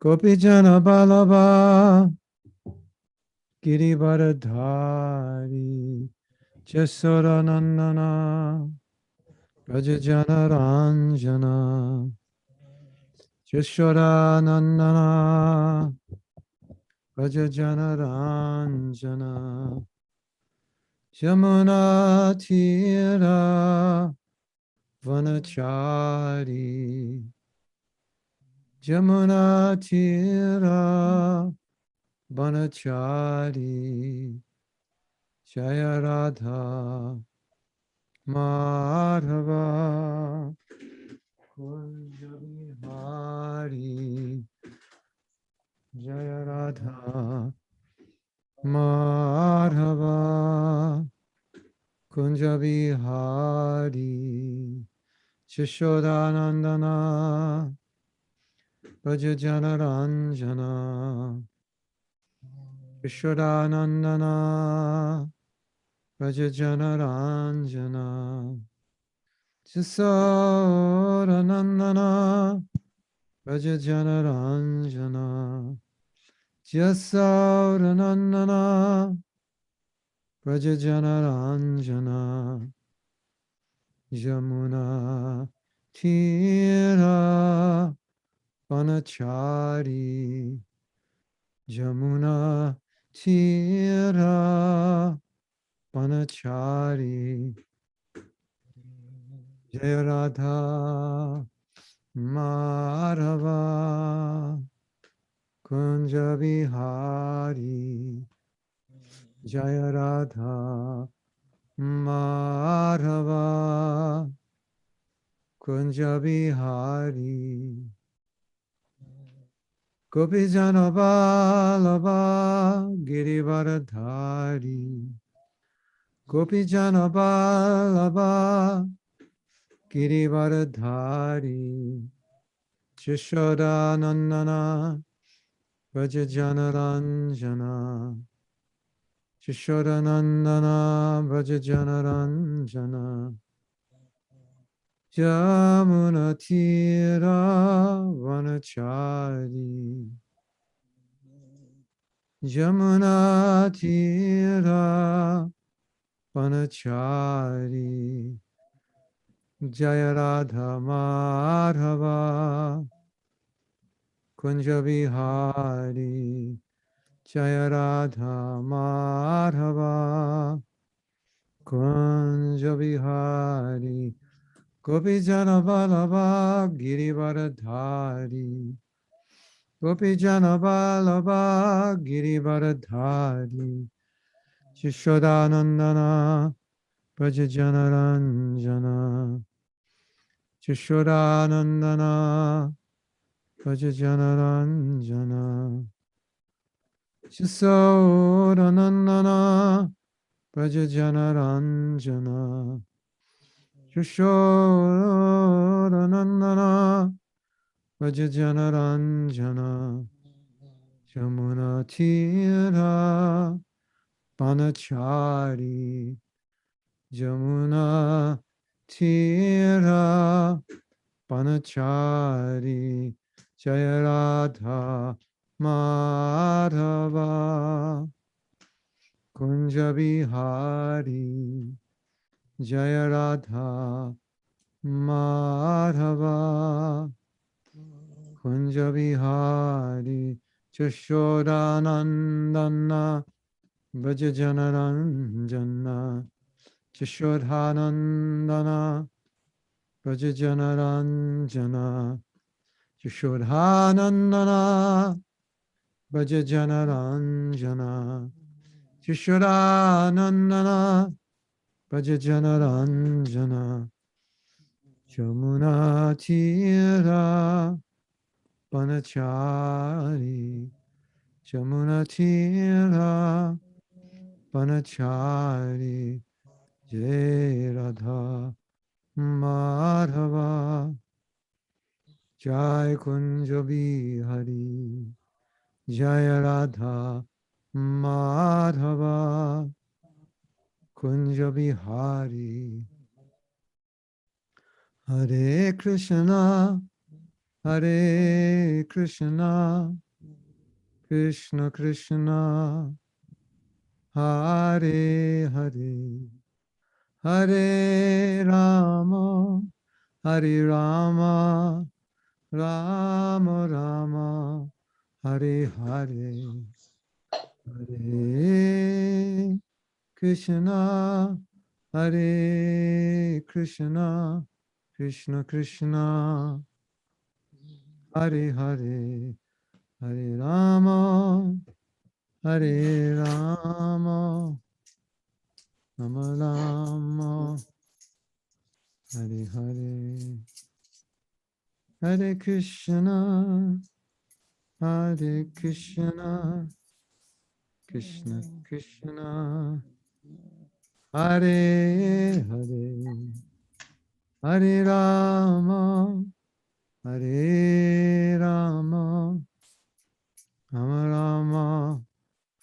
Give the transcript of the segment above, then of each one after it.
Gopijana Balaba Girivardhari Jasora Nandana Rajajana Ranjana Jasora Nandana Rajajana Ranjana Jamuna Tira Vanachari Jamuna Tira Vanachari Jaya Radha Madhava Kunja Bihari Jaya Radha Madhava Kunja Bihari Shishodanandana Rajajana Ranjana Shishodanandana Rajajana Ranjana Jasodanandana Rajajana Ranjana Jasodanandana Rajajana Ranjana Jamuna Tira Vanachari Jamuna Tira Vanachari Jaya Radha Madhava Kunja Bihari Jaya Radha Madhava Kunja Bihari Gopijana Balaba Girivardhari Gopijana Balaba Girivardhari Jashodanandana Vrajajana Ranjana Jashodanandana Vrajajana Ranjana Jamuna Tira Vanachari Jamuna Tira Vanachari Jaya Radha Madhava Kunja Bihari Jaya Radha Madhava Kunja Bihari Gopijana Balaba Girivardhari Gopijana Balaba Girivardhari Shishodanandana Vrajajana Ranjana Shishodanandana Vrajajana Ranjana Shisodanandana Vrajajana Ranjana Shishodanandana Vrajajana Ranjana Jamuna Tira Vanachari Jamuna Tira Vanachari Jaya Radha Madhava Kunja Bihari Jaya Radha Madhava Kunja Bihari Jashodanandana Vrajajana Ranjana Jashodanandana Vrajajana Ranjana Jashodanandana Vrajajana Ranjana Jashodanandana Vrajajana Ranjana Jamuna Tira Vanachari Jamuna Tira Vanachari Jai Radha Madhava Jai Kunja Bihari Jai Radha Madhava Kunja Bihari Hare Krishna Hare Krishna, Krishna Krishna, Hare Hare, Hare Rama, Hare Rama, Rama Rama, Hare Hare, Hare Krishna, Hare Krishna, Krishna Krishna, Hare Hare, Hare Rama, Hare Rama, Rama Rama, Hare Hare, Hare Krishna, Hare Krishna, Krishna Krishna, Hare Hare, Hare Rama, Hare Rama, Rama Rama,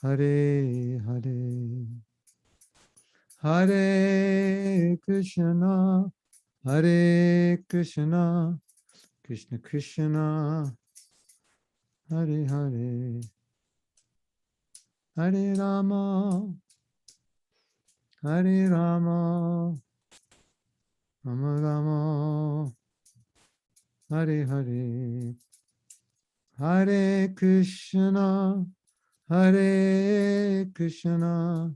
Hare Hare, Hare Krishna, Hare Krishna, Krishna Krishna, Hare Hare, Hare Rama, Hare Rama, Rama Rama, Hare Hare, Hare Krishna, Hare Krishna,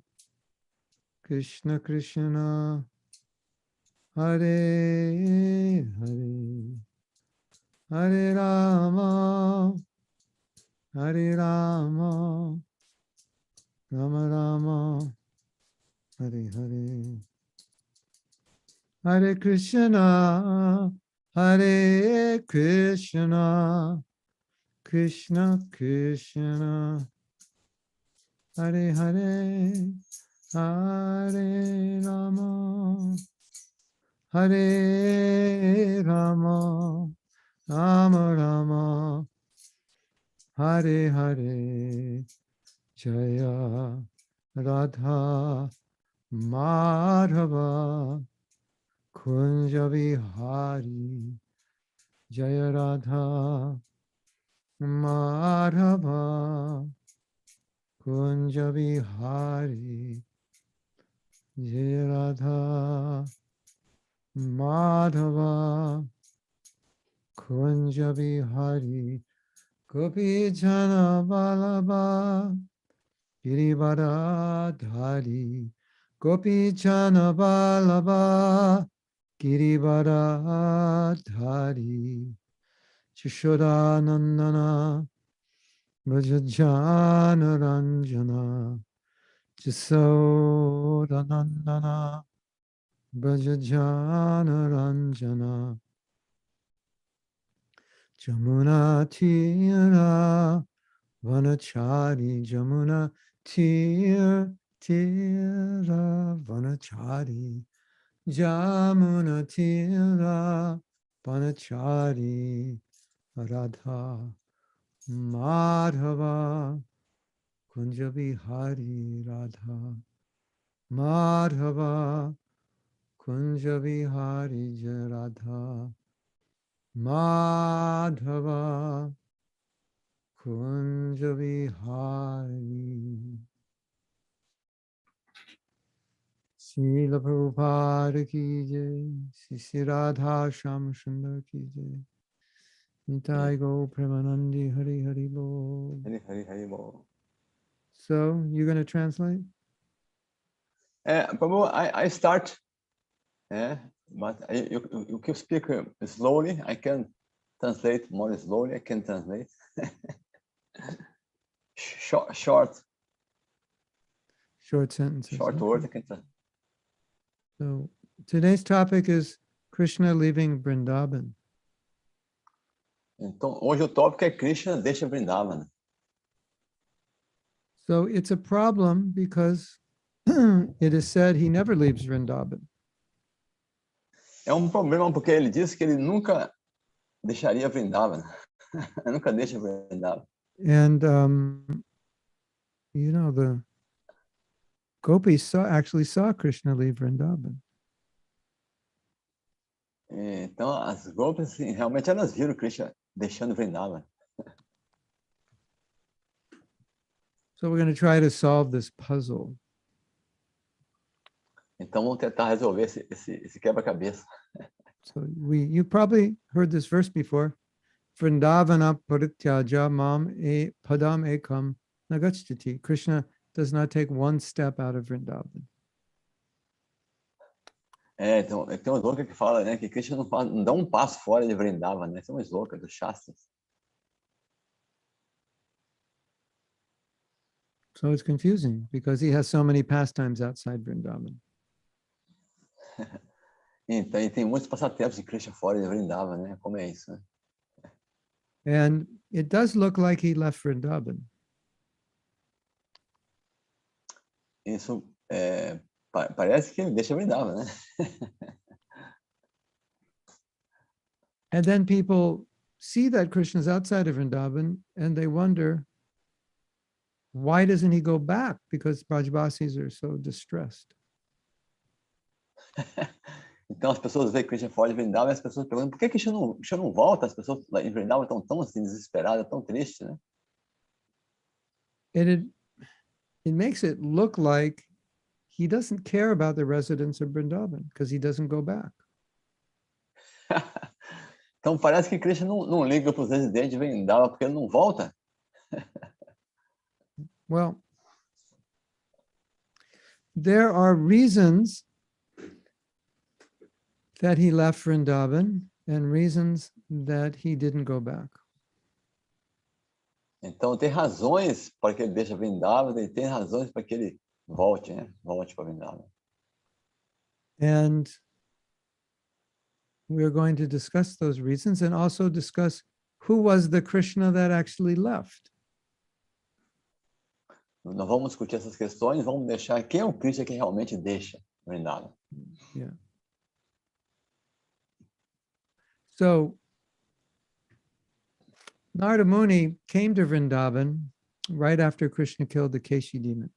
Krishna Krishna, Hare Hare, Hare Rama, Hare Rama, Rama Rama, Hare Hare, Hare Krishna, Hare Krishna, Krishna Krishna, Hare Hare, Hare Rama, Hare Rama, Rama Rama, Hare Hare, Jaya Radha Madhava, Kunja Vihari, Jaya Radha Madhava, Kunja Vihari, Jaya Radha Madhava, Kunja Vihari, Gopi Jana Balaba, Girivara Gopi Jana Balaba, Girivara Chishoda Nandana, Vrajajana Ranjana, Chisoda Nandana, Vrajajana Ranjana, Jamuna Tira, Vanachari, Jamuna Tira, Vanachari, Jamuna Tira, Vanachari, Radha, Madhava, Kunja Vihari, Radha, Madhava, Kunja Vihari, Jai Radha, Madhava, Kunja Vihari. Srila Prabhupada ki jai, Sri Radha Sham Sundar ki jai. Nitai Go Premanandi Hari Hari Bol. Hari Hari Hari Bol. So, you're going to translate? Prabhu, I start, but you can speak slowly. I can translate more slowly. I can translate. Short sentences. Short words. I can translate. So, today's topic is Krishna leaving Vrindavan. Então, hoje o tópico é Krishna deixa Vrindavan. So it's a problem because it is said he never leaves Vrindavan. É problema porque ele disse que ele nunca deixaria Vrindavan. Nunca deixa Vrindavan. And you know, the gopis actually saw Krishna leave Vrindavan. Então as gopis realmente elas viram Krishna deixando Vrindavan. So we're going to try to solve this puzzle. Então vamos tentar resolver esse quebra-cabeça. So you probably heard this verse before. Vrindavana parityaja mam e padam ekam nagachyati. Krishna does not take one step out of Vrindavan. Então, tem um sloka que fala, né, que Krishna não dá um passo fora de Vrindavan, né? Esse é um sloka dos Shastras. So it's confusing because he has so many pastimes outside Vrindavan. Então, e tem muitos passatempos de Krishna fora de Vrindavan, né? Como é isso, né? And it does look like he left Vrindavan. Isso parece que ele deixa Vrindavan, né? And then people see that Krishna's outside of Vrindavan and they wonder, why doesn't he go back? Because Brajbasis are so distressed. Então as pessoas veem Krishna fora de Vrindavan e as pessoas perguntam, por que Krishna não volta? As pessoas lá em Vrindavan estão tão assim, desesperadas, tão tristes, né? And it makes it look like he doesn't care about the residents of Vrindavan because he doesn't go back. Então parece que Krishna não liga para os residentes de Vrindavan porque ele não volta. Well, there are reasons that he left Vrindavan and reasons that he didn't go back. Então tem razões para que ele deixe Vrindavan e tem razões para que ele volte, né? Volte para Vrindavan. And we're going to discuss those reasons and also discuss who was the Krishna that actually left. Nós vamos discutir essas questões, vamos deixar quem é o Krishna que realmente deixa Vrindavan. Yeah. So Narada Muni came to Vrindavan right after Krishna killed the Keshi demon.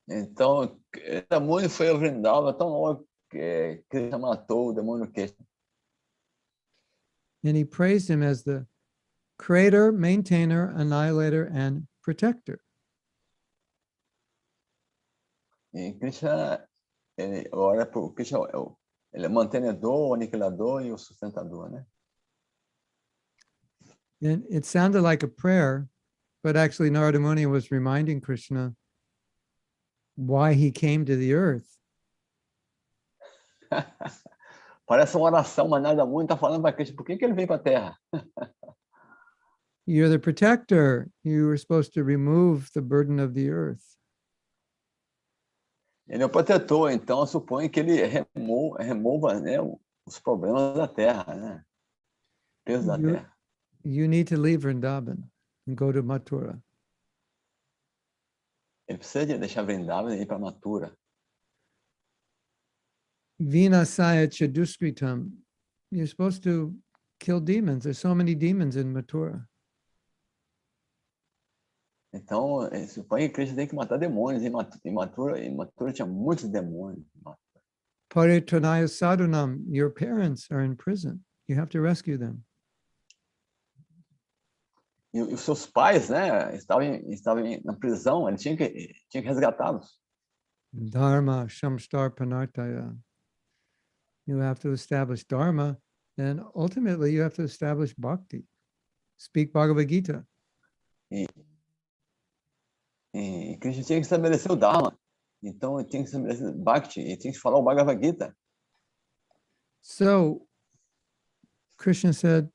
Então, Narada Muni foi a Vrindavan tão logo que Krishna matou o demônio Keshi. And he praised him as the creator, maintainer, annihilator, and protector. E Krishna, agora Krishna ele é o mantenedor, o aniquilador e o sustentador, né? And it sounded like a prayer, but actually Narada Muni was reminding Krishna why he came to the earth. Parece uma oração, mas Narada Muni está falando para Krishna, por que ele veio para a Terra? You're the protector. You were supposed to remove the burden of the earth. Ele é o protetor, então supõe que ele remova, né, os problemas da Terra, né? O peso da Terra. You need to leave Vrindavan and go to Mathura. Ele precisa de deixar Vrindavan e ir para Mathura. Vinasaya Chaduskritam. You're supposed to kill demons. There's so many demons in Mathura. Então, supõe que Krishna tem que matar demônios. Em Mathura tinha muitos demônios. Paritanaya Sadhunam. Your parents are in prison. You have to rescue them. E os seus pais, né, estavam na prisão. Ele tinha que resgatá-los. Dharma Shamstar Panartaya. You have to establish Dharma, and ultimately you have to establish Bhakti. Speak Bhagavad Gita. E Krishna tinha que estabelecer o Dharma. Então, ele tinha que estabelecer Bhakti. E tinha que falar o Bhagavad Gita. So, Krishna said,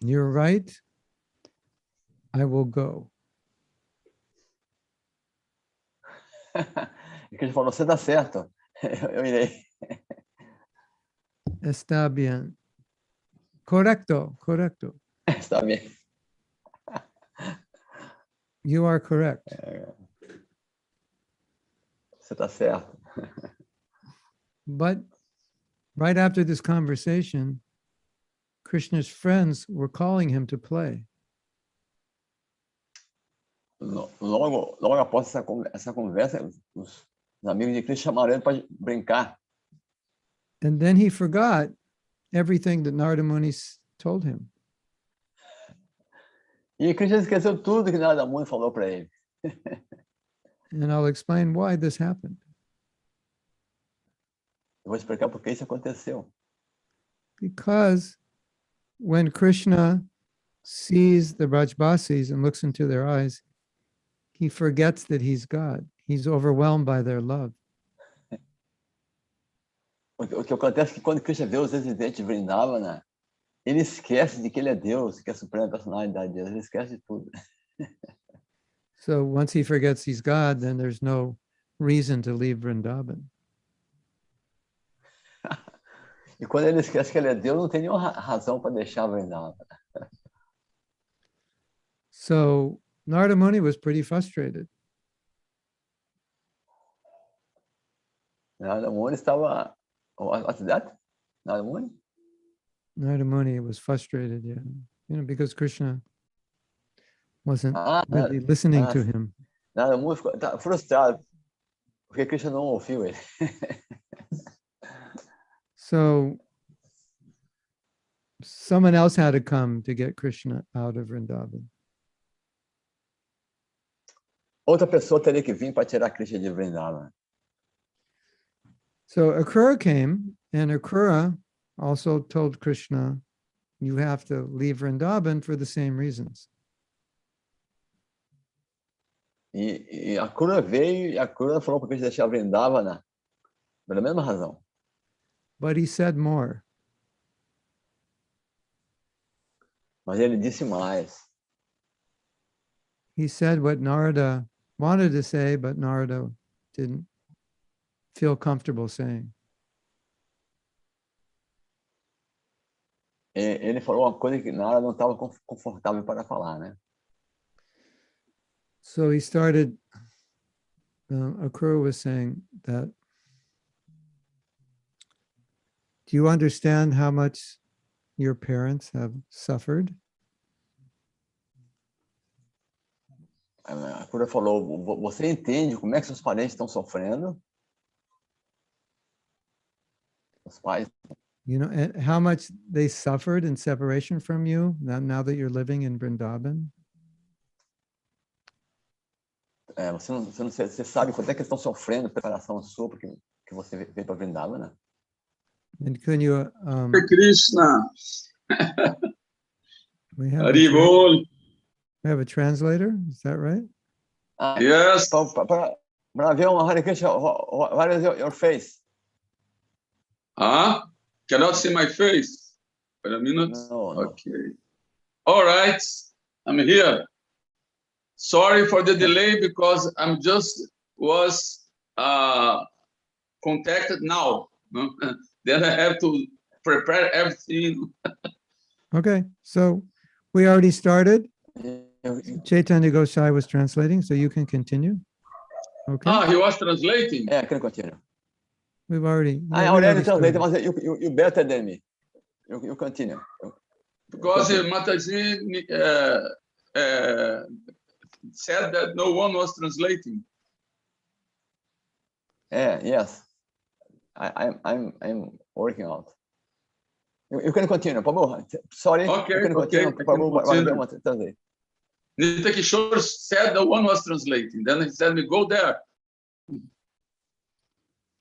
you're right. I will go. E Krishna falou, você está certo. Eu irei. Está bien. Correcto. Está bem. You are correct. Você está certo. But right after this conversation, Krishna's friends were calling him to play. Logo após essa conversa, os amigos de Krishna chamaram ele para brincar. And then he forgot everything that Narada Muni told him. E Krishna esqueceu tudo que Narada Muni falou para ele. And I'll explain why this happened. Eu vou explicar por que isso aconteceu. Because when Krishna sees the Brajbasis and looks into their eyes, he forgets that he's God. He's overwhelmed by their love. O que acontece é que quando Krishna vê os residentes de Vrindavana, ele esquece de que ele é Deus, que é a suprema personalidade de Deus, ele esquece de tudo. So once he forgets he's God, then there's no reason to leave Vrindavan. E quando ele esquece que ele é Deus, não tem nenhuma razão para deixar Vrindavana. So Narada Muni was pretty frustrated. Narada Muni estava... What's that? Narada Muni? Narada Muni was frustrated, yeah. Because Krishna wasn't really listening to him. Narada Muni ficou frustrado, porque Krishna não ouviu ele. So someone else had to come to get Krishna out of Vrindavan. Outra pessoa teria que vir para tirar Krishna de Vrindavan. So Akrura came, and Akrura also told Krishna, you have to leave Vrindavan for the same reasons. E a Krura veio, e a Krura falou para Krishna deixar Vrindavana pela mesma razão. But he said more. Mas ele disse mais. He said what Narada wanted to say, but Narada didn't feel comfortable saying. Ele falou uma coisa que Narada não estava confortável para falar, né? So he started, Akrura was saying that, do you understand how much your parents have suffered? A Krura falou, você entende como é que seus parentes estão sofrendo? Os pais. You know, and how much they suffered in separation from you now that you're living in Vrindavan? Você sabe quanto é que eles estão sofrendo a preparação sua porque que você veio para Vrindavana? And can you Krishna. we have we have a translator, is that right? Yes. Para ver uma Hare Krishna, what is your face? Cannot see my face. Wait a minute. No. Okay. All right. I'm here. Sorry for the delay because I'm just was contacted now. No? Then I have to prepare everything. Okay, so we already started. Chaitanya Gosai was translating, so you can continue. Okay. He was translating? I can continue. We've already. I already translated, but you better than me. You continue. Because Mataji said that no one was translating. Yes. I'm working out. You can continue, Prabhu. Sorry. Okay, you can continue. Prabhu, Nita Kishore said no one was translating. Then he said, "Go there."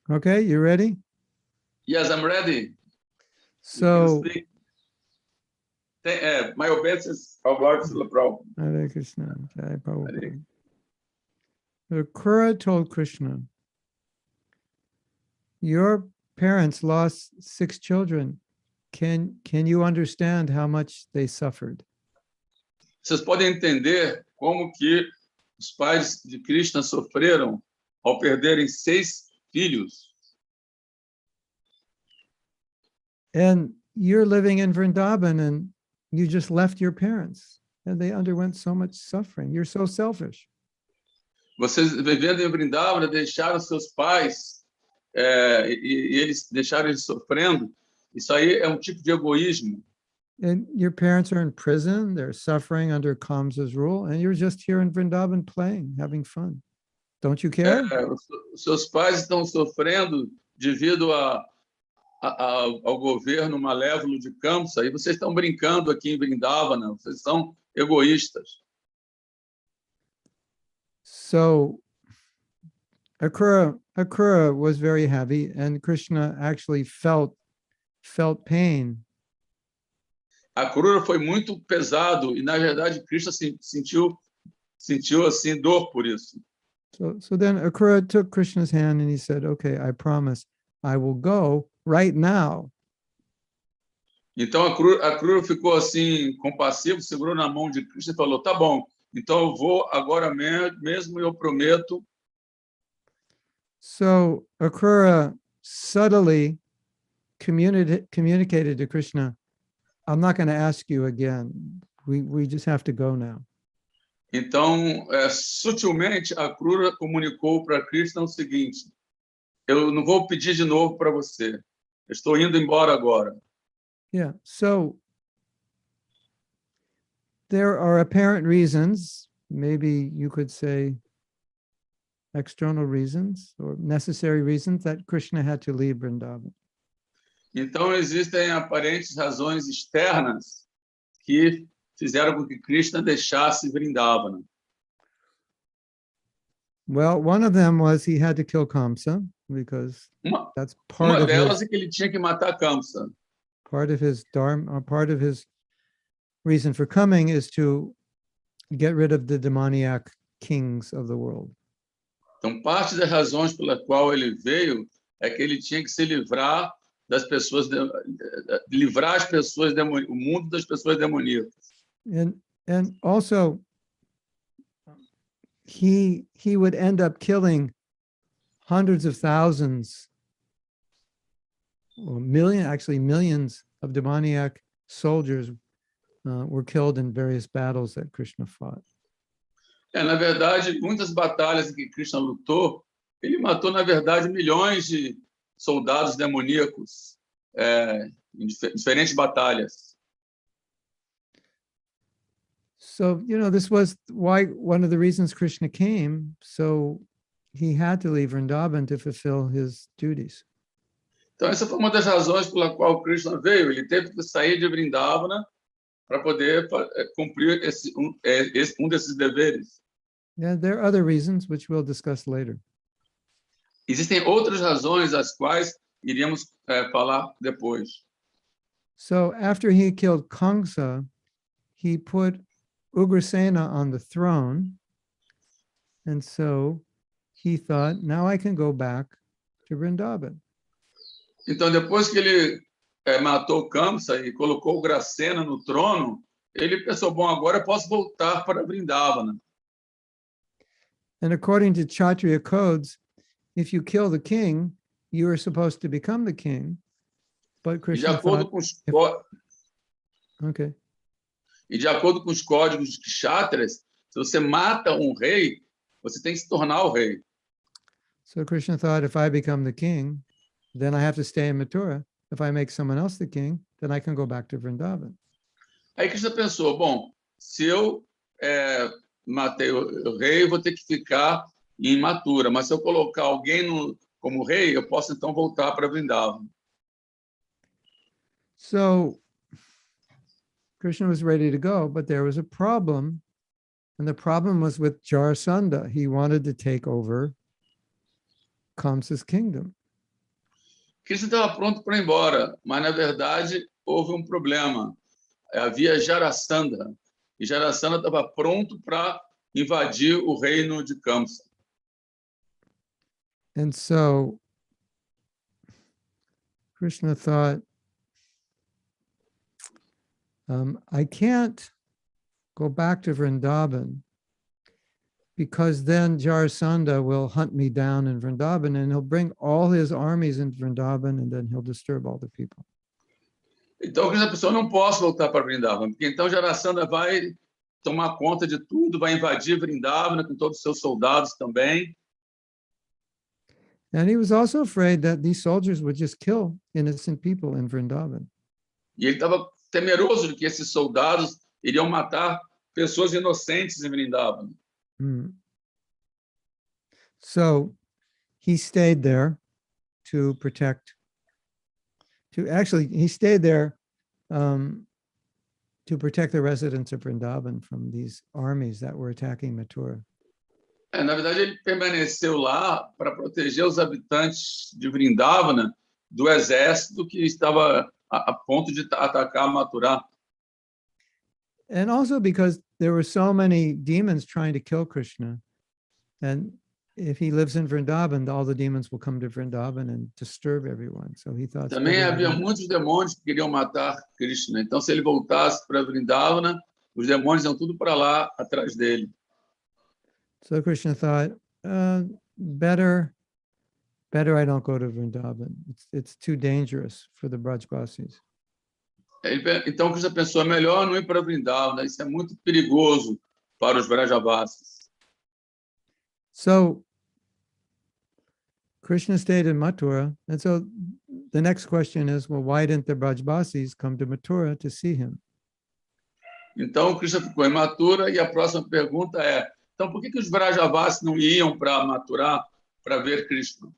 Okay, you ready? Yes, I'm ready. So, my obeisance of Lord Srila Prabhupada. Hare Krishna, Jai Prabhupada. Akrura told Krishna, your parents lost 6 children. Can you understand how much they suffered? Vocês podem entender como que os pais de Krishna sofreram ao perderem 6 filhos. And you're living in Vrindavan and you just left your parents and they underwent so much suffering. You're so selfish. Vocês vivendo em Vrindavan deixaram seus pais e eles deixaram eles sofrendo. Isso aí é tipo de egoísmo. And your parents are in prison, they're suffering under Kamsa's rule, and you're just here in Vrindavan playing, having fun. Don't you care? Os seus pais estão sofrendo devido ao governo malévolo de Kamsa, e vocês estão brincando aqui em Vrindavana, vocês são egoístas. So Akrura was very heavy, and Krishna actually felt pain. A Krura foi muito pesado, e na verdade Krishna sentiu assim dor por isso. So then Akrura took Krishna's hand and he said, okay, I promise I will go right now. Então a Krura ficou assim compassivo, segurou na mão de Krishna e falou: tá bom, então eu vou agora mesmo e eu prometo. So Akrura subtly communicated to Krishna, I'm not going to ask you again. We just have to go now. Então, sutilmente, a Krura comunicou para Krishna o seguinte: eu não vou pedir de novo para você. Eu estou indo embora agora. Yeah. So there are apparent reasons, maybe you could say external reasons or necessary reasons that Krishna had to leave Vrindavan. Então, existem aparentes razões externas que fizeram com que Krishna deixasse Vrindavana. Well, one of them was he had to kill Kamsa because that's part Uma of delas his, é que ele tinha que matar Kamsa. part of his dharma, part of his reason for coming is to get rid of the demoniac kings of the world. Então, parte das razões pela qual ele veio é que ele tinha que se livrar das pessoas, livrar as pessoas, o mundo das pessoas demoníacas. And also he would end up killing hundreds of thousands or millions of demoniac soldiers were killed in various battles that Krishna fought. Na verdade, muitas batalhas em que Krishna lutou, ele matou, na verdade, milhões de soldados demoníacos em diferentes batalhas. So, this was why one of the reasons Krishna came. So he had to leave Vrindavan to fulfill his duties. Então, essa foi uma das razões pela qual Krishna veio. Ele teve que sair de Vrindavana para poder cumprir um desses deveres. Yeah, there are other reasons which we'll discuss later. Existem outras razões as quais iríamos falar depois. So after he killed Kamsa, he put Ugrasena on the throne. And so he thought, now I can go back to Vrindavan. Então, depois que ele matou Kamsa e colocou Ugrasena no trono, ele pensou, bom, agora eu posso voltar para Vrindavana. And according to Kshatriya codes, if you kill the king, you are supposed to become the king. But Krishna thought, okay. E de acordo com os códigos de Kshatriyas, se você mata um rei, você tem que se tornar o rei. So Krishna thought, if I become the king, then I have to stay in Mathura. If I make someone else the king, then I can go back to Vrindavan. Aí Krishna pensou, bom, se eu matei o rei, eu vou ter que ficar em Mathura, mas se eu colocar alguém como rei, eu posso então voltar para Vrindavan. So Krishna was ready to go, but there was a problem, and the problem was with Jarasandha. He wanted to take over Kamsa's kingdom. Krishna estava pronto para ir embora, mas na verdade houve um problema. Havia Jarasandha, e Jarasandha estava pronto para invadir o reino de Kamsa. And so Krishna thought, I can't go back to Vrindavan because then Jarasandha will hunt me down in Vrindavan and he'll bring all his armies into Vrindavan and then he'll disturb all the people. Então, Krishna pensou, não posso voltar para Vrindavan, porque então Jarasandha vai tomar conta de tudo, vai invadir Vrindavana com todos os seus soldados também. And he was also afraid that these soldiers would just kill innocent people in Vrindavan. E ele estava temeroso de que esses soldados iriam matar pessoas inocentes em Vrindavan. So he stayed there to protect he stayed there to protect the residents of Vrindavan from these armies that were attacking Mathura. Na verdade, ele permaneceu lá para proteger os habitantes de Vrindavana do exército que estava a ponto de atacar Mathura. And also because there were so many demons trying to kill Krishna. And if he lives in Vrindavan, all the demons will come to Vrindavan and disturb everyone. So he thought. Também havia muitos demônios que queriam matar Krishna. Então, se ele voltasse para Vrindavana, os demônios iam tudo para lá atrás dele. So Krishna thought, better I don't go to Vrindavan. It's too dangerous for the Brajbasis. Então, Krishna pensou, é melhor não ir para Vrindavana, isso é muito perigoso para os Brajavasis. So Krishna stayed in Mathura. And so the next question is, well, why didn't the Brajbasis come to Mathura to see him? Então, Krishna ficou em Mathura e a próxima pergunta é, então, por que os Brajavasis não iam para Mathura para ver Krishna?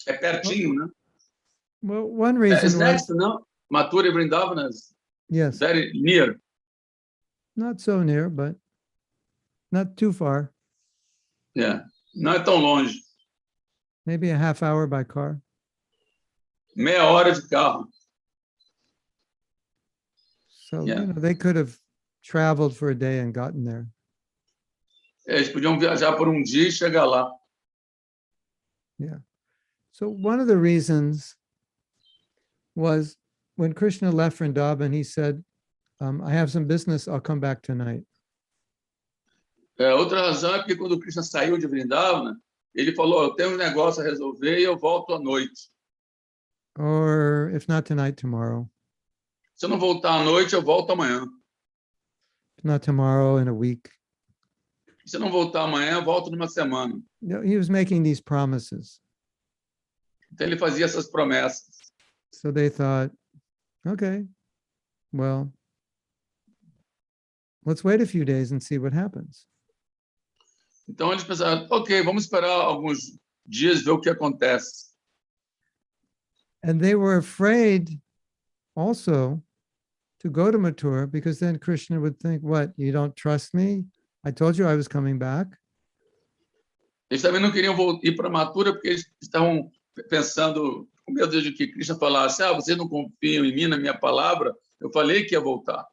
É pertinho, né? Well, one reason It's was, next, no? Mathura e Vrindavana is yes, very near. not so near, but not too far. Yeah. Não é tão longe. Maybe a half hour by car. Meia hora de carro. So, Yeah. they could have traveled for a day and gotten there. Eles podiam viajar por um dia e chegar lá. Yeah. So one of the reasons was when Krishna left Vrindavan, he said, I have some business, I'll come back tonight. Outra razão é porque quando Krishna saiu de Vrindavana, ele falou, eu tenho um negócio a resolver e eu volto à noite. Or if not tonight, tomorrow. Se eu não voltar à noite, eu volto amanhã. If not tomorrow, in a week. Se eu não voltar amanhã, eu volto numa semana. He was making these promises. Então ele fazia essas promessas. So they thought, okay, well, let's wait a few days and see what happens. Então eles pensaram, ok, vamos esperar alguns dias ver o que acontece. And they were afraid also to go to Mathura because then Krishna would think, what, you don't trust me? I told you I was coming back. Eles também não queriam ir para Mathura porque eles estavam pensando, com medo de que Krishna falasse, vocês não confiam em mim, na minha palavra, eu falei que ia voltar.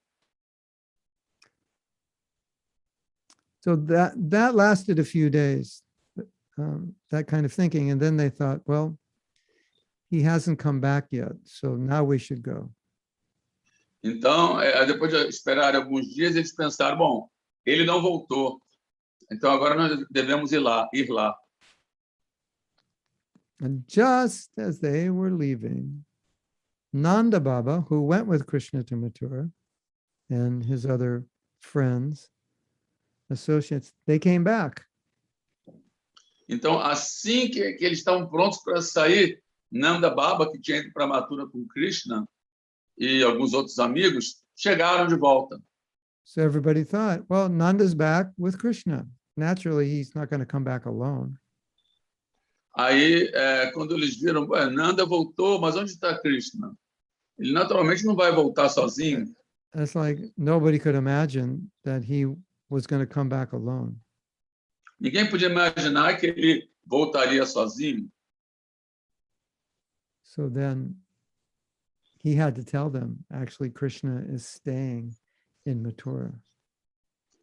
So that lasted a few days, that kind of thinking. And then they thought, well, he hasn't come back yet, so now we should go. Então, depois de esperar alguns dias, eles pensaram, bom, ele não voltou, então agora nós devemos ir lá. And just as they were leaving, Nanda Baba, who went with Krishna to Mathura, and his other friends, associates, they came back. Então, assim que eles estavam prontos para sair, Nanda Baba, que tinha ido para Mathura com Krishna, e alguns outros amigos, chegaram de volta. So everybody thought, well, Nanda's back with Krishna. Naturally, he's not going to come back alone. Aí, quando eles viram, Nanda voltou, mas onde está Krishna? Ele naturalmente não vai voltar sozinho. It's like nobody could imagine that he was going to come back alone. Ninguém podia imaginar que ele voltaria sozinho. So then he had to tell them, actually, Krishna is staying in Mathura.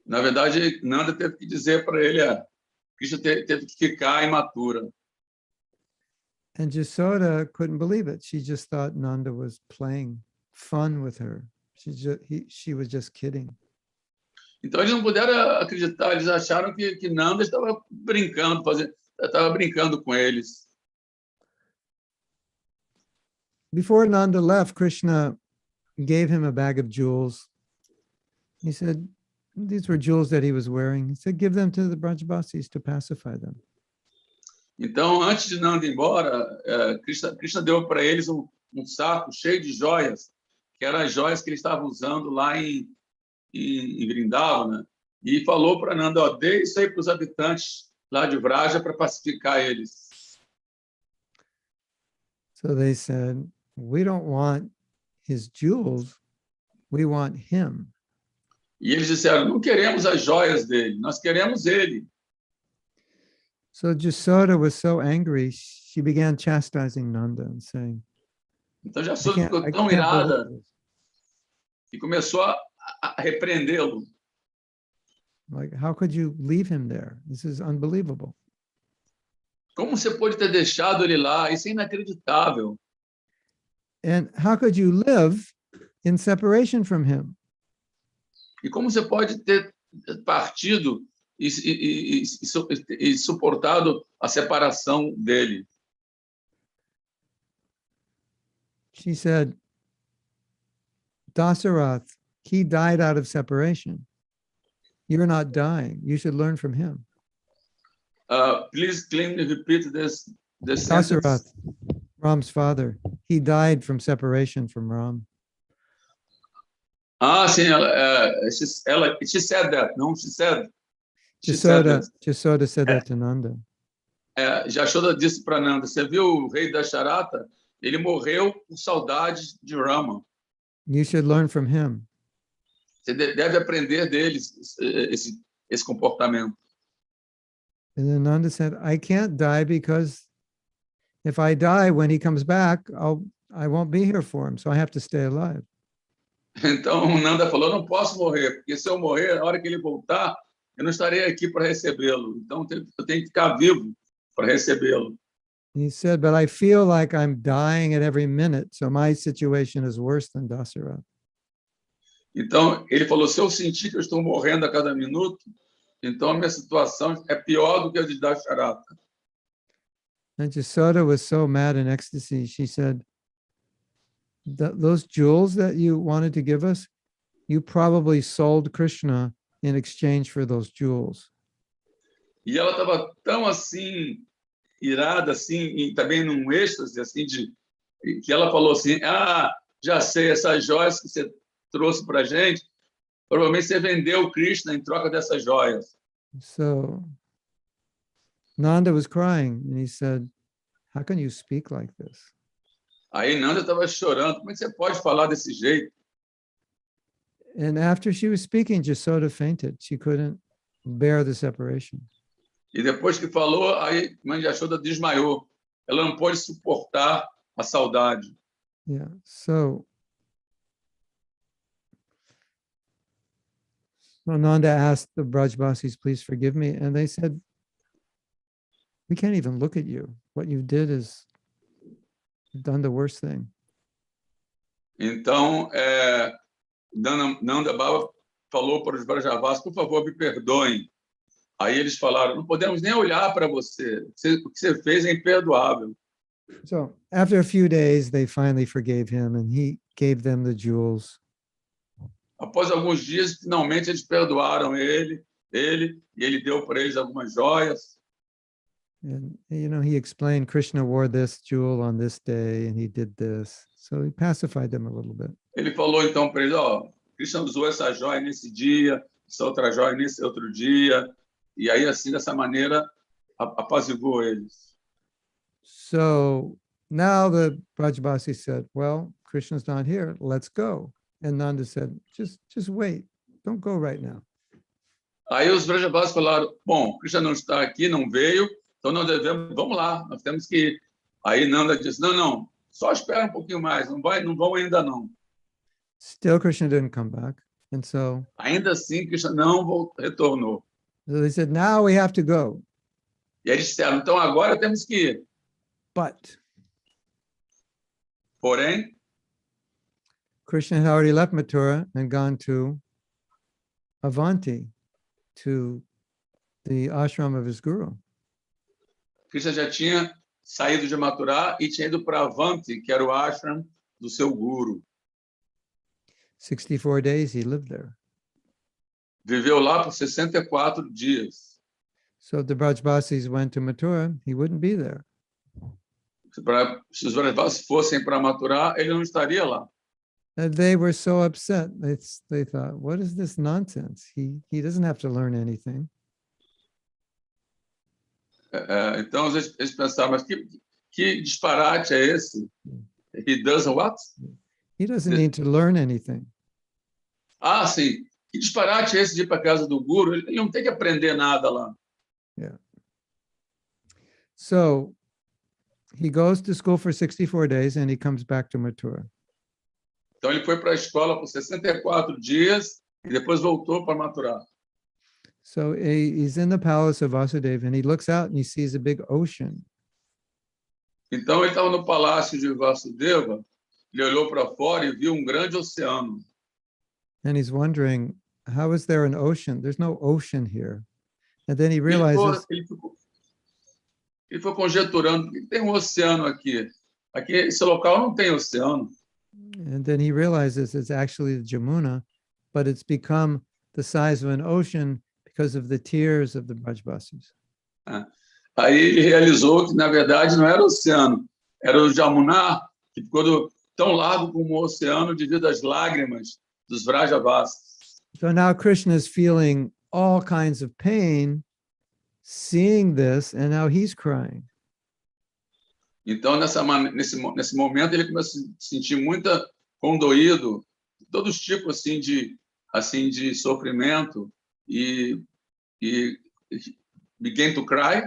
Na verdade, Nanda teve que dizer para ele, Krishna teve que ficar em Mathura. And Jasoda couldn't believe it. She just thought Nanda was playing fun with her. She was just kidding. Então eles não puderam acreditar, eles acharam que Nanda estava brincando com eles. Before Nanda left, Krishna gave him a bag of jewels. He said, these were jewels that he was wearing. He said, give them to the Brajbasis to pacify them. Então, antes de Nanda ir embora, Krishna deu para eles um saco cheio de joias, que eram as joias que eles estavam usando lá em Vrindavana, e falou para Nanda, dê isso aí para os habitantes lá de Vraja para pacificar eles. So they said, we don't want his jewels, we want him. E eles disseram, não queremos as joias dele, nós queremos ele. So Jasoda was so angry, she began chastising Nanda and saying, Então já I Jasoda can't, ficou I tão can't irada believe this. e começou a repreendê-lo. Like, how could you leave him there? This is unbelievable. Como você pode ter deixado ele lá? Isso é inacreditável. And how could you live in separation from him? E como você pode ter partido e suportado a separação dele? She said, Dasarath, he died out of separation. You're not dying. You should learn from him. Please clearly repeat this sentence. Dasarath, Ram's father, he died from separation from Ram. Ah, sim, she said that, não? She said Jasoda said É. that to Nanda. Jashoda disse para Nanda, você viu o rei da Charata? Ele morreu por saudade de Rama. You should learn from him. Você deve aprender deles esse comportamento. And then Nanda said, I can't die because if I die, when he comes back, I won't be here for him. So I have to stay alive. Então, Nanda falou, não posso morrer, porque se eu morrer, na hora que ele voltar, eu não estarei aqui para recebê-lo. Então, eu tenho que ficar vivo para recebê-lo. He said, but I feel like I'm dying at every minute. So my situation is worse than Dasarath. Então, ele falou, se eu sentir que eu estou morrendo a cada minuto, então a minha situação é pior do que a de Dasharata. And Jasoda was so mad in ecstasy. She said, those jewels that you wanted to give us, you probably sold Krishna in exchange for those jewels. E ela estava tão assim, irada, assim, e também num êxtase, assim, que ela falou assim, já sei, essas joias que você trouxe para a gente, provavelmente você vendeu Krishna em troca dessas joias. So Nanda was crying and he said, how can you speak like this? Aí Nanda estava chorando, como é que você pode falar desse jeito? And after she was speaking, Jasoda fainted. She couldn't bear the separation. E depois que falou, aí mãe de Yashoda desmaiou. Ela não pôde suportar a saudade. Yeah. So Nanda asked the Brajbasis, please forgive me. And they said, we can't even look at you. What you did is you've done the worst thing. Então, Nanda Baba falou para os Brajavasis, por favor, me perdoem. Aí eles falaram, não podemos nem olhar para você. O que você fez é imperdoável. So after a few days, they finally forgave him and he gave them the jewels. Após alguns dias, finalmente eles perdoaram ele e ele deu para eles algumas joias. And, you know, he explained Krishna wore this jewel on this day and he did this. So he pacified them a little bit. Ele falou então para eles, Krishna usou essa joia nesse dia, essa outra joia nesse outro dia. E aí, assim, dessa maneira, apaziguou eles. So now the Brajbasi said, well, Krishna's not here, let's go. And Nanda said, just wait, don't go right now. Aí os Brajavasis falaram, bom, Krishna não está aqui, não veio, então nós devemos, vamos lá, nós temos que ir. Aí Nanda disse, não, só espera um pouquinho mais, não vão ainda não. Still Krishna didn't come back. And so Ainda assim, Krishna não retornou. they said, now we have to go. E eles disseram, então agora temos que ir. But Porém, Krishna had already left Mathura and gone to Avanti, to the ashram of his guru. Krishna já tinha saído de Mathura e tinha ido para Avanti, que era o ashram do seu guru. 64 days he lived there. Viveu lá por 64 dias. So if the Brajbasis went to Mathura, he wouldn't be there. Se os Brajavasis fossem para Mathura, ele não estaria lá. And they were so upset. They thought, what is this nonsense? He doesn't have to learn anything. Então eles pensaram, mas que disparate é esse? He doesn't what? He doesn't need to learn anything. Ah, sim. Que disparate é esse de ir para casa do guru? Ele não tem que aprender nada lá. So he goes to school for 64 days and he comes back to Mathura. Então ele foi para a escola por 64 dias e depois voltou para Mathura. So he's in the palace of Vasudeva and he looks out and he sees a big ocean. Então ele estava no palácio de Vasudeva, ele olhou para fora e viu um grande oceano. And he's wondering, how is there an ocean? There's no ocean here. And then he Ele realizes, foi conjeturando, por que tem um oceano aqui? Aqui, esse local não tem oceano. and then he realizes it's actually the Jamuna, but it's become the size of an ocean because of the tears of the Brajbasis. Aí ele realizou que, na verdade, não era o oceano, era o Jamuna, que ficou tão largo como o oceano devido às lágrimas dos Vrajavasis. So now Krishna is feeling all kinds of pain, seeing this, and now he's crying. Então, nesse momento, ele começou a se sentir muito condoído, todos os tipos assim de sofrimento, e began to cry.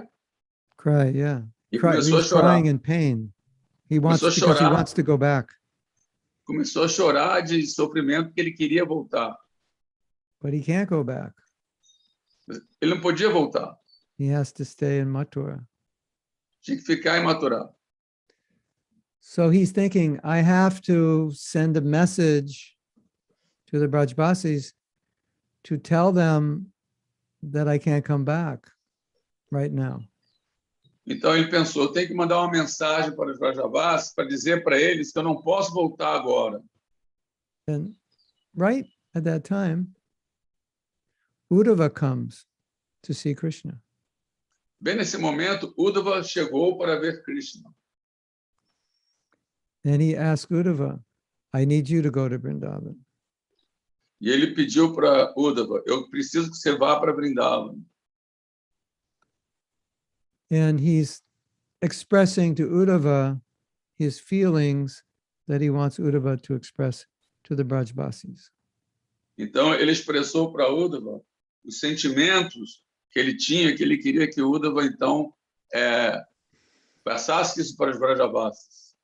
Cry, yeah. E Cry, começou a he's chorar. crying in pain. He wants Começou a because he chorar. wants to go back, Começou a chorar de sofrimento porque ele queria voltar. but he can't go back. Ele não podia voltar. He has to stay in Mathura. Tinha que ficar em Mathura. So he's thinking, I have to send a message to the Brajbasis to tell them that I can't come back right now. Então ele pensou, tem que mandar uma mensagem para os Vrajavasis para dizer para eles que eu não posso voltar agora. And right at that time, Uddhava comes to see Krishna. Bem nesse momento, Uddhava chegou para ver Krishna. And he asked Uddhava, I need you to go to Vrindavan. E ele pediu para Uddhava, eu preciso que você vá para Vrindavan. And he's expressing to Uddhava his feelings that he wants Uddhava to express to the Brajbasis. Então ele expressou para Uddhava os sentimentos que ele tinha, que ele queria que Uddhava então passasse isso para os Vrajavasis.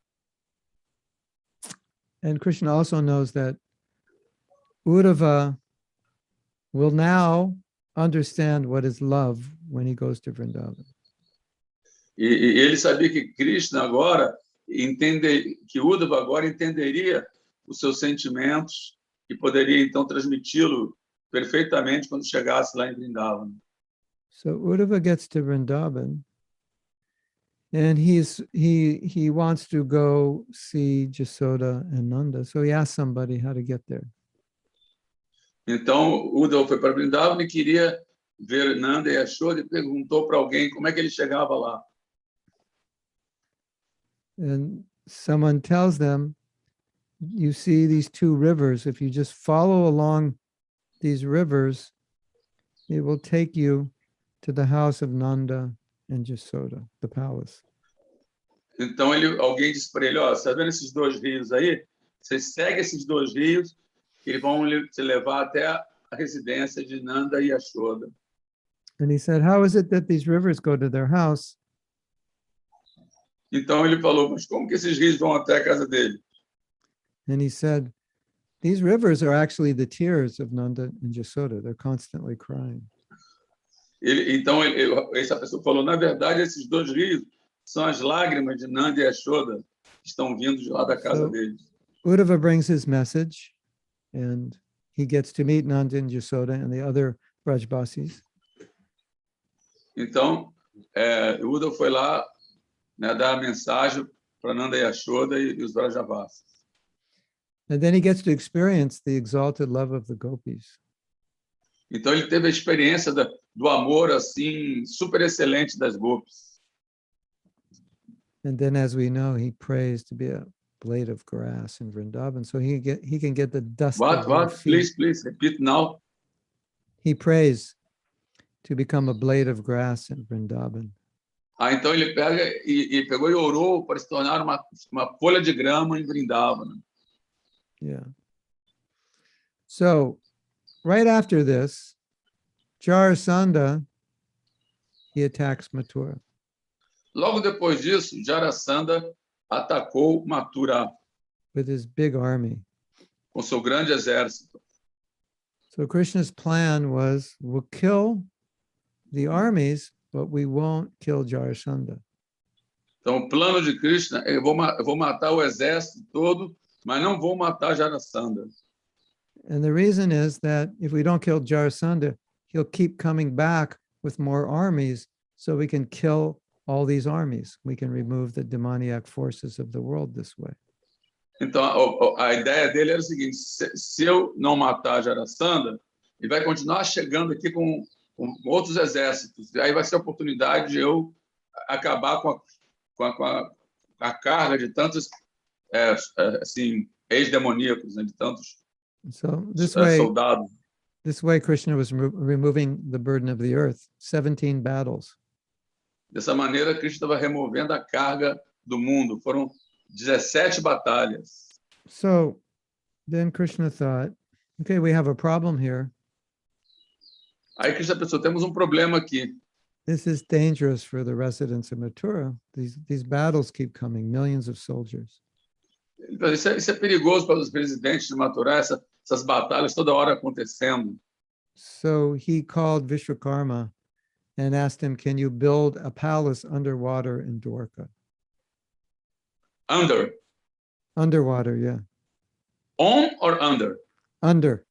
And Krishna also knows that Uddhava will now understand what is love when he goes to Vrindavan. E ele sabia que Krishna agora que Uddhava agora entenderia os seus sentimentos e poderia então transmiti-lo perfeitamente quando chegasse lá em Vrindavan. So Uddhava gets to Vrindavan and he wants to go see Jasoda and Nanda. So he asks somebody how to get there. Então Uddhava foi para Vrindavan e queria ver Nanda e Yashoda e perguntou para alguém como é que ele chegava lá. And someone tells them, you see these two rivers, if you just follow along these rivers, it will take you to the house of Nanda and Jasoda, the palace. Então alguém disse para ele, ó, você tá vendo esses dois rios aí? Você segue esses dois rios, que eles vão te levar até a residência de Nanda e Yashoda. And he said, how is it that these rivers go to their house? Então ele falou, mas como que esses rios vão até a casa dele? And he said, these rivers are actually the tears of Nanda and Jasoda. They're constantly crying. Então essa pessoa falou, na verdade, esses dois rios são as lágrimas de Nanda e Yashoda que estão vindo de lá da casa deles. Uddhava brings his message and he gets to meet Nanda and Jasoda and the other Brajbasis. Então, Uddhava foi lá, né, dar a mensagem para Nanda e Yashoda e os Vrajavasis. And then he gets to experience the exalted love of the gopis. Então ele teve a experiência do amor assim super excelente das gopis. And then, as we know, he prays to be a blade of grass in Vrindavan, so he can get the dust. of their What? feet. Please repeat now. He prays to become a blade of grass in Vrindavan. Aí então ele pega e pegou e orou para se tornar uma folha de grama em Vrindavan. Yeah. So right after this, Jarasandha, he attacks Mathura. Logo depois disso, Jarasandha atacou Mathura With his big army. com seu grande exército. So Krishna's plan was, we'll kill the armies, but we won't kill Jarasandha. Então, o plano de Krishna é: eu vou matar o exército todo, mas não vou matar Jarasandha. And the reason is that if we don't kill Jarasandha, he'll keep coming back with more armies, so we can kill all these armies. We can remove the demoniac forces of the world this way. Então, a ideia dele era o seguinte: se eu não matar Jarasandha, ele vai continuar chegando aqui com outros exércitos. Aí vai ser a oportunidade de eu acabar com a carga de tantos assim, ex-demoníacos, né, de tantos So soldados. this way Krishna was removing the burden of the earth, 17 battles. Dessa maneira, Krishna estava removendo a carga do mundo. Foram 17 batalhas. So then Krishna thought, okay, we have a problem here. Aí Krishna pensou: temos um problema aqui. This is dangerous for the residents of Mathura. These battles keep coming, millions of soldiers. Então, isso é perigoso para os residentes de Mathura, essas batalhas toda hora acontecendo. So he called Vishwakarma and asked him, can you build a palace underwater in Dwarka? Underwater, yeah. On or under? Under.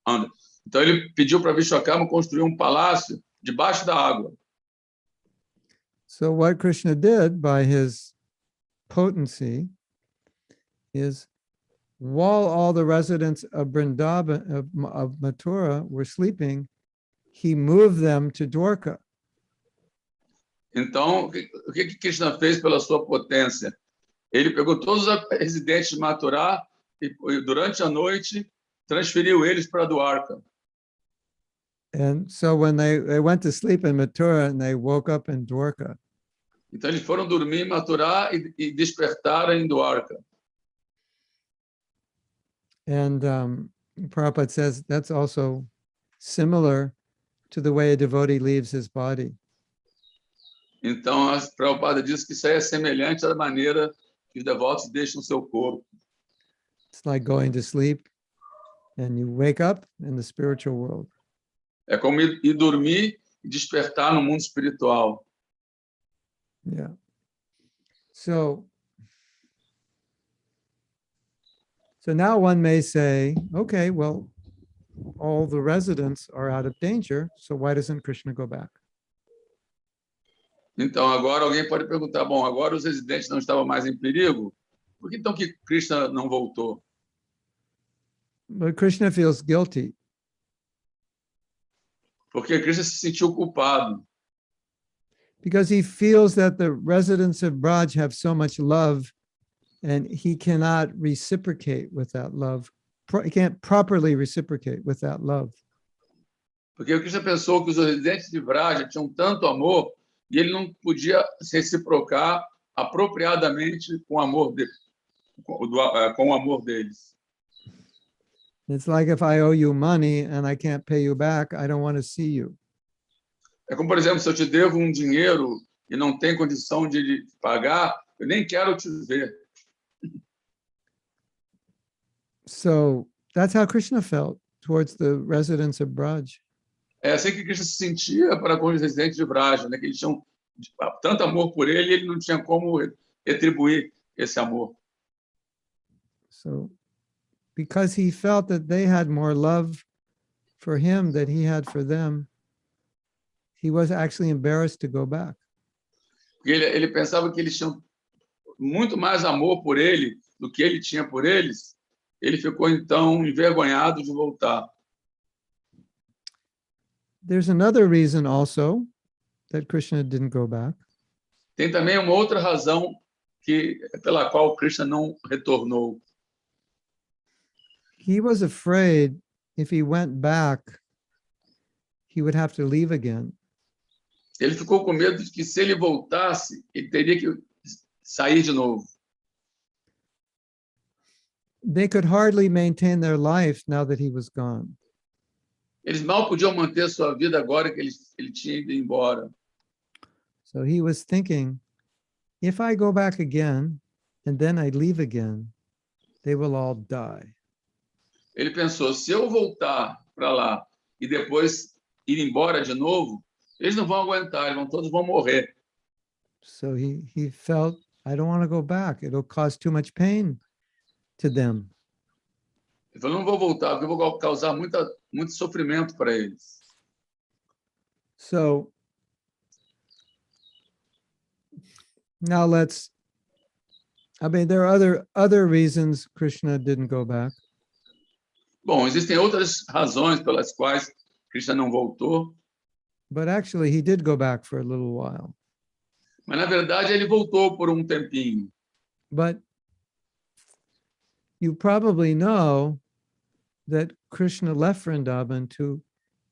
Under. Então ele pediu para Vishwakarma construir um palácio debaixo da água. So what Krishna did by his potency is, while all the residents of Vrindavan, of Mathura were sleeping, he moved them to Dwarka. Então, o que Krishna fez pela sua potência? Ele pegou todos os residentes de Mathura e durante a noite transferiu eles para Dwarka. And so when they went to sleep in Mathura and they woke up in Dwarka. Então eles foram dormir em Mathura e despertaram em Dwarka. And Prabhupada says that's also similar to the way a devotee leaves his body. Então, a Prabhupada diz que isso aí é semelhante à maneira que os devotos deixam seu corpo. It's like going to sleep and you wake up in the spiritual world. É como ir dormir e despertar no mundo espiritual. Yeah. So now one may say, okay, well, all the residents are out of danger, so why doesn't Krishna go back? Então, agora alguém pode perguntar, bom, agora os residentes não estavam mais em perigo, por que então que Krishna não voltou? But Krishna feels guilty. Porque Krishna se sentiu culpado. Because he feels that the residents of Braj have so much love and he cannot reciprocate with that love. He can't properly reciprocate with that love. Porque o Krishna pensou que os residentes de Vraja tinham tanto amor e ele não podia se reciprocar apropriadamente com o amor deles. It's like if I owe you money and I can't pay you back, I don't want to see you. É como, por exemplo, se eu te devo um dinheiro e não tem condição de pagar, eu nem quero te ver. So that's how Krishna felt towards the residents of Braj. É assim que Krishna se sentia para com os residentes de Vraja, né? Que eles tinham tanto amor por ele e ele não tinha como retribuir esse amor. So because he felt that they had more love for him than he had for them, he was actually embarrassed to go back. Porque ele pensava que eles tinham muito mais amor por ele do que ele tinha por eles. Ele ficou então envergonhado de voltar. There's another reason also that Krishna didn't go back. Tem também uma outra razão pela qual Krishna não retornou. He was afraid if he went back, he would have to leave again. ele ficou com medo de que, se ele voltasse, ele teria que sair de novo. They could hardly maintain their life now that he was gone. Eles mal podiam manter sua vida agora que ele tinha ido embora. So he was thinking, if I go back again and then I leave again, they will all die. Ele pensou, se eu voltar para lá e depois ir embora de novo, eles não vão aguentar, todos vão morrer. So he felt, I don't want to go back. It'll cause too much pain to them. Ele falou, não vou voltar, porque eu vou causar muito sofrimento para eles. So now there are other reasons Krishna didn't go back. Bom, existem outras razões pelas quais Krishna não voltou, But actually he did go back for a little while. mas na verdade ele voltou por um tempinho. But you probably know that Krishna left Vrindavan to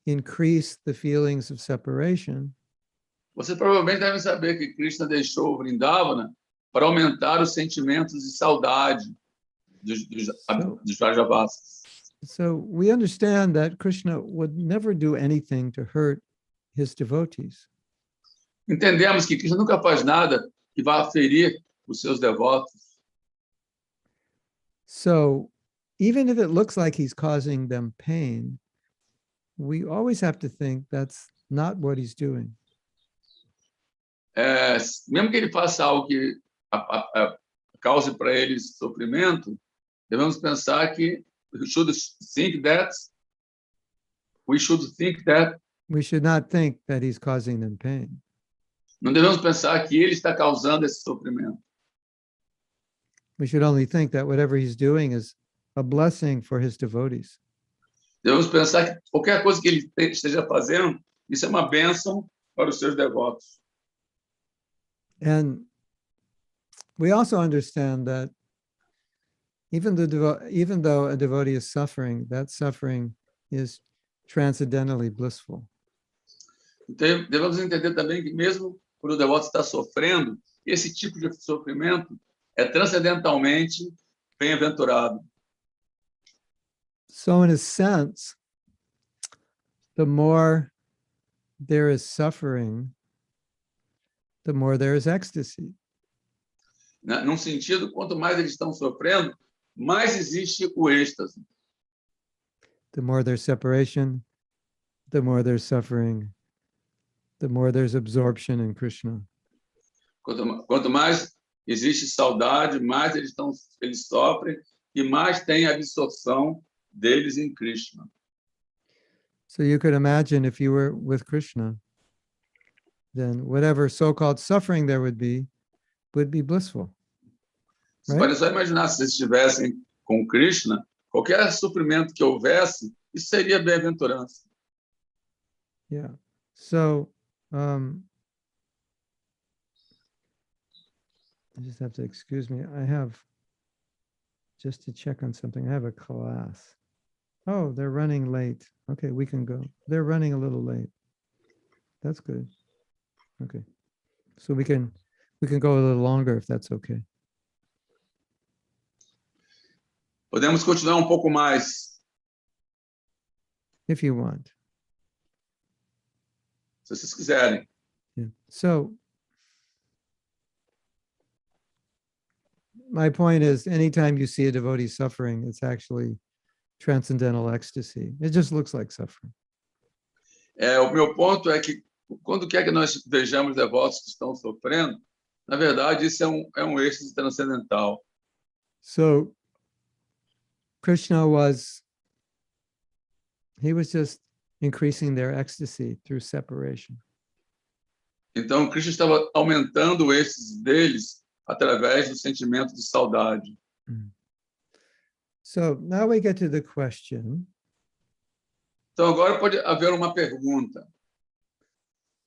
increase the feelings of separation. Você provavelmente deve saber que Krishna deixou Vrindavana para aumentar os sentimentos de saudade dos Vrajavasas. So we understand that Krishna would never do anything to hurt his devotees. Entendemos que Krishna nunca faz nada que vá ferir os seus devotos. So even if it looks like he's causing them pain, we always have to think that's not what he's doing. Mesmo que ele faça algo que cause para eles sofrimento, devemos pensar que we should not think that he's causing them pain. Não devemos pensar que ele está causando esse sofrimento. We should only think that whatever he's doing is a blessing for his devotees. Devemos pensar que qualquer coisa que ele esteja fazendo, isso é uma bênção para os seus devotos. And we also understand that even though a devotee is suffering, that suffering is transcendentally blissful. Então, devemos entender também que mesmo quando o devoto está sofrendo, esse tipo de sofrimento é transcendentalmente bem-aventurado. So in a sense, the more there is suffering, the more there is ecstasy. Num sentido, quanto mais eles estão sofrendo, mais existe o êxtase. The more there's separation, the more there's suffering, the more there's absorption in Krishna. Quanto mais existe saudade, mais eles sofrem e mais tem a absorção deles em Krishna. So you could imagine if you were with Krishna, then whatever so-called suffering there would be blissful. Você pode só imaginar se eles estivessem com Krishna, qualquer sofrimento que houvesse, isso seria bem-aventurança. Yeah. So I just have to excuse me. I have just to check on something. I have a class. Oh, they're running late. Okay, we can go. They're running a little late. That's good. Okay. So we can go a little longer if that's okay. Podemos continuar pouco mais, If you want. se vocês quiserem. Yeah. So my point is, anytime you see a devotee suffering, it's actually transcendental ecstasy. It just looks like suffering. O meu ponto é que quando quer que nós vejamos devotos que estão sofrendo, na verdade isso é um êxtase transcendental. So Krishna was just increasing their ecstasy through separation. Então Krishna estava aumentando o êxtase deles através do sentimento de saudade. So now we get to the question. Então agora pode haver uma pergunta.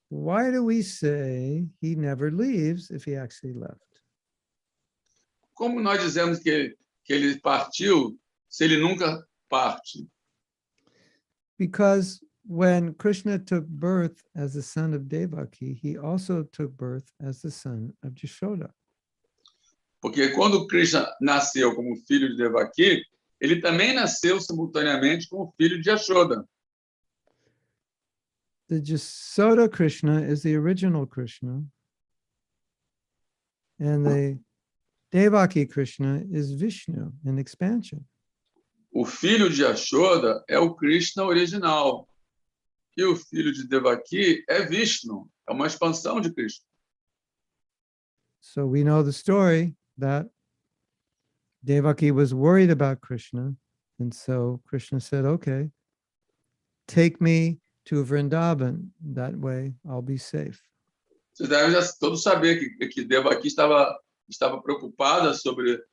Why do we say he never leaves if he actually left? Como nós dizemos que ele partiu, se ele nunca parte? Because when Krishna took birth as the son of Devaki, he also took birth as the son of Jashoda. Porque quando Krishna nasceu como filho de Devaki, ele também nasceu simultaneamente como filho de Yashoda. The Jashoda Krishna is the original Krishna, and the Devaki Krishna is Vishnu in expansion. O filho de Yashoda é o Krishna original. E o filho de Devaki é Vishnu, é uma expansão de Krishna. So we know the story that Devaki was worried about Krishna, and so Krishna said, okay, take me to Vrindavan, that way I'll be safe. Vocês devem já todos saber que Devaki estava preocupada sobre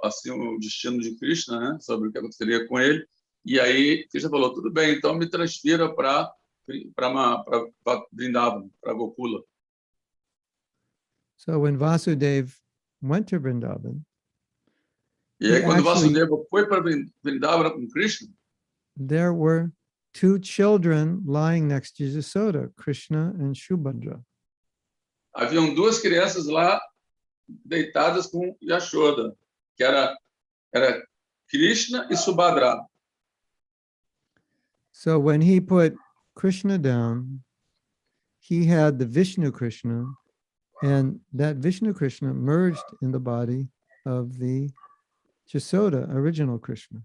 assim, o destino de Krishna, né? Sobre o que aconteceria com ele. E aí Krishna falou, tudo bem, então me transfira para Vrindavan, para Gokula. So when Vasudeva went to Vrindavan, E aí He quando actually- Vasudeva foi para Vrindavan com Krishna, there were two children lying next to Yasoda, Krishna and Shubhadra. haviam duas crianças lá deitadas com Yashoda, que era Krishna e Subhadra. So when he put Krishna down, he had the Vishnu Krishna, and that Vishnu Krishna merged in the body of the Yasoda, original Krishna.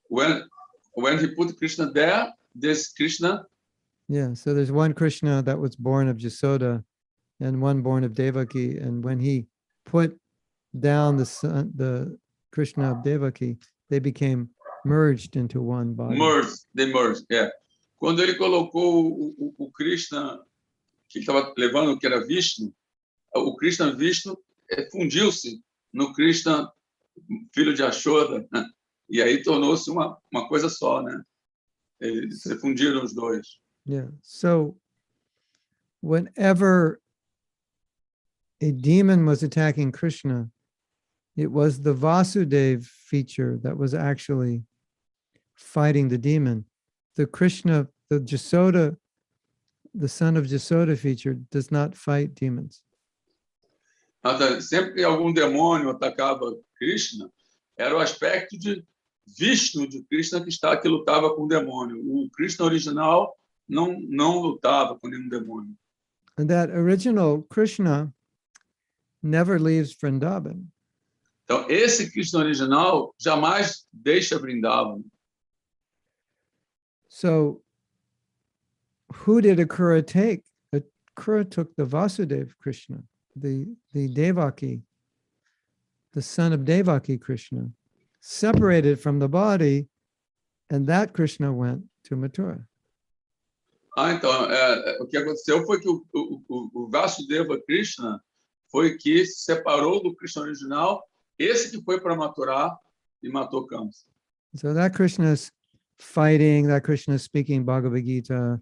When he put Krishna there, this Krishna, Yeah, so there's one Krishna that was born of Yasoda and one born of Devaki. And when he put down the Krishna of Devaki, they became merged into one body. they merged, yeah. Quando ele colocou o Krishna, que ele estava levando, que era Vishnu, o Krishna Vishnu fundiu-se no Krishna, filho de Yashoda, né? E aí tornou-se uma coisa só, né? Eles se fundiram os dois. Yeah. So whenever a demon was attacking Krishna, it was the Vasudeva feature that was actually fighting the demon. The Krishna, the Jasoda, the son of Jasoda feature does not fight demons. Sempre que algum demônio atacava Krishna, era o aspecto de Vishnu de Krishna que lutava com o demônio. O Krishna original não lutava com nenhum demônio. And that original Krishna never leaves Vrindavan. Então, esse Krishna original jamais deixa Vrindavan. So who did Akura take? Akura took the Vasudeva Krishna, the Devaki, the son of Devaki Krishna, separated from the body, and that Krishna went to Mathura. Então, o que aconteceu foi que o Vasudeva Krishna foi que se separou do Krishna original, esse que foi para Mathura e matou Kamsa. So that Krishna is fighting, that Krishna is speaking Bhagavad Gita.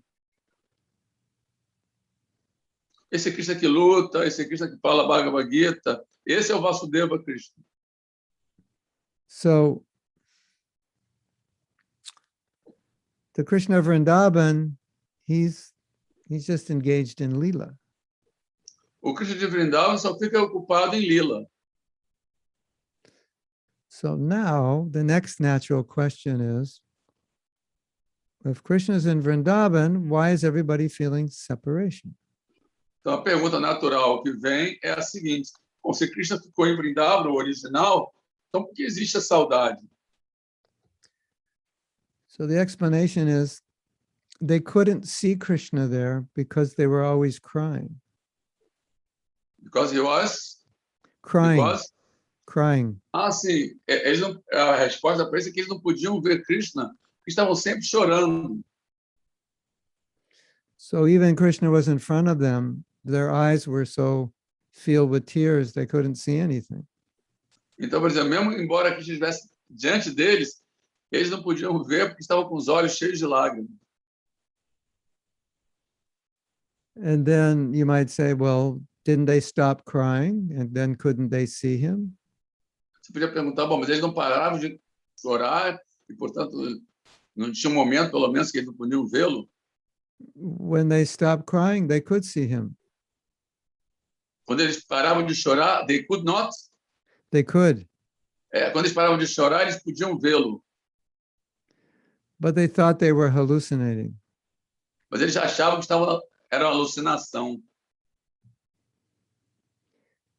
Esse Krishna que luta, esse Krishna que fala Bhagavad Gita, esse é o Vasudeva Krishna. So the Krishna of Vrindavan, he's just engaged in Leela. O Krishna de Vrindavan só fica ocupado em Lila. So now the next natural question is, if Krishna is in Vrindavan, why is everybody feeling separation? Então a pergunta natural que vem é a seguinte: bom, se Krishna ficou em Vrindavan, o original, então por que existe a saudade? So the explanation is they couldn't see Krishna there because they were always crying. Because he was? Crying. Because? Crying. Sim. A resposta para isso é que eles não podiam ver Krishna, porque estavam sempre chorando. So even Krishna was in front of them, their eyes were so filled with tears, they couldn't see anything. Então, por exemplo, mesmo embora Krishna estivesse diante deles, eles não podiam ver porque estavam com os olhos cheios de lágrimas. And then you might say, well, didn't they stop crying? And then couldn't they see him? Você podia perguntar, bom, mas eles não paravam de chorar e, portanto, Não tinha um momento, pelo menos, que eles não podiam vê-lo. When they stopped crying, they could see him. Quando eles paravam de chorar, they could not. They could, Quando eles paravam de chorar, eles podiam vê-lo. but they thought they were hallucinating. Mas eles achavam que era uma alucinação.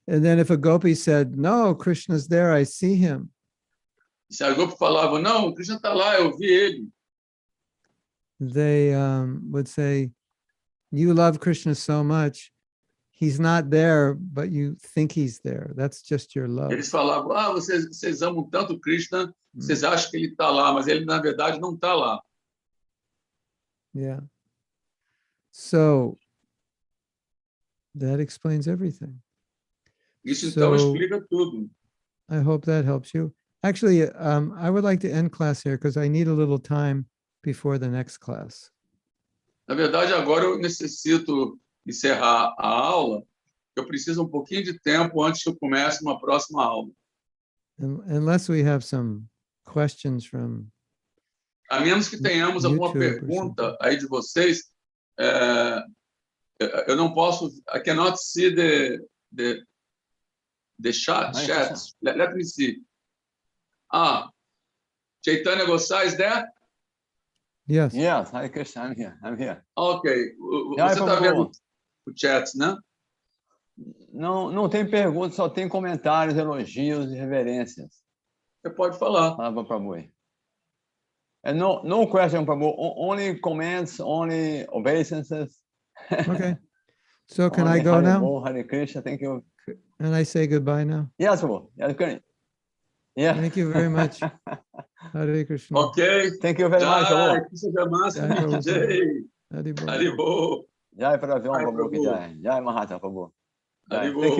And then if a gopi said, "No, Krishna's there, I see him," E se a grupo falava, não, o Krishna está lá, eu vi ele. they would say, "You love Krishna so much, he's not there, but you think he's there. That's just your love." Eles falavam, vocês amam tanto o Krishna, vocês acham que ele está lá, mas ele, na verdade, não está lá. Yeah. So that explains everything. Isso, então, So- explica tudo. I hope that helps you. Actually, I would like to end class here because I need a little time before the next class. Na verdade, agora eu necessito encerrar a aula. Eu preciso um pouquinho de tempo antes que eu comece uma próxima aula. Unless we have some questions from, A menos que tenhamos alguma YouTube or pergunta aí de vocês, eu não posso. I cannot see the chats. Let me see. Chaitanya Gosai is there? yes. Yes, Hare Krishna, I'm here. I'm here. Ok. Jai Você está Prabhu. vendo o chat, né? Não tem perguntas, só tem comentários, elogios e reverências. Você pode falar. Fala para Prabhu aí. And no question, Prabhu. Only comments, only obeisances. Okay. So can Only I go Hare now? Bol, Hare Krishna, thank you. And I say goodbye now? Yes, Prabhu. Yes, good. Yeah. Thank you very much. Hare Krishna. Ok. Thank you very much, Jai, Prabhu. Krishna Jamasa, Jai Prabhu. Jai. Haribol. Haribol. Jai Pravyam, Jai Prabhu, Prabhu. Jai. Jai Mahatma Prabhu. Jai. Haribol. Thank you.